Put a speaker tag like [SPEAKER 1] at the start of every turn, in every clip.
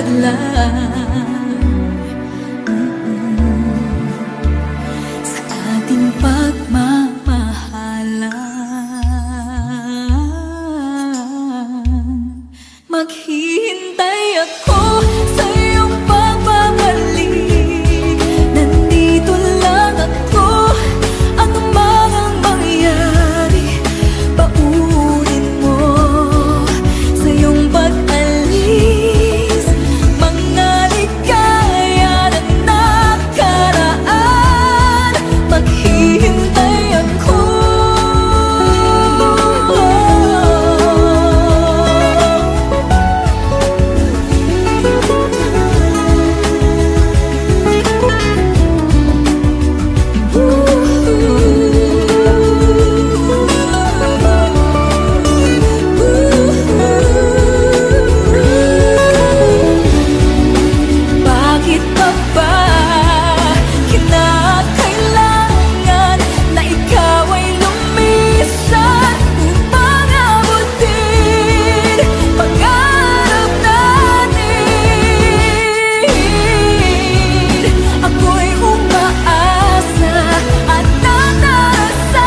[SPEAKER 1] hadlang sa ating pagmamahalan. Maghihintay ako sa iyong pagbabalik. Nandito lang ako, ano man ang mangyari. Paunin mo sa iyong pag-alis mga ligaya na nakaraan. Maghihintay ako. Bakit pa ba kinakailangan na ikaw ay lumisan upang abutin pangarap natin? Ako'y umaasa at nanasan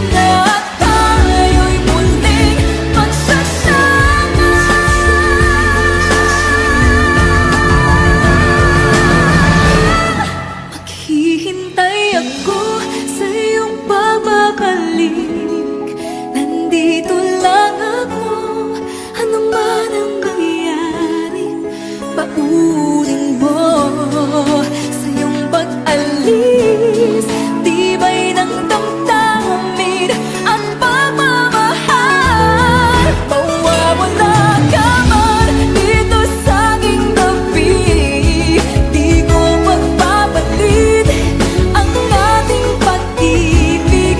[SPEAKER 1] na tayo'y muling magsasama. Maghihintay ako sa iyong pagbabalik. Nandito lang ako, ano man ang mangyari. Paunin mo sa iyong pag-alis. Tibay ng damdamin at pagmamahal. Mawawala ka man dito sa aking tabi. Di ko magpapalit ang ating pag-ibig.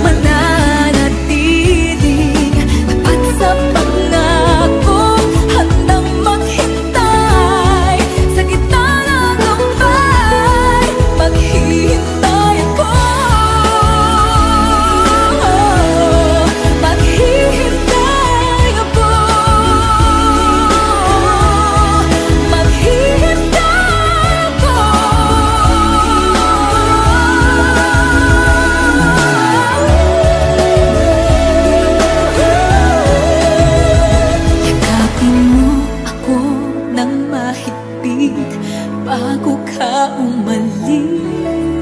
[SPEAKER 1] Mananatiling tapat sa pangako, handang maghintay sa gitna ng lumbay. Maghihintay ako. Maghihintay ako. Maghihintay ako. Yakapin mo ako ng mahigpit bago ka umalis.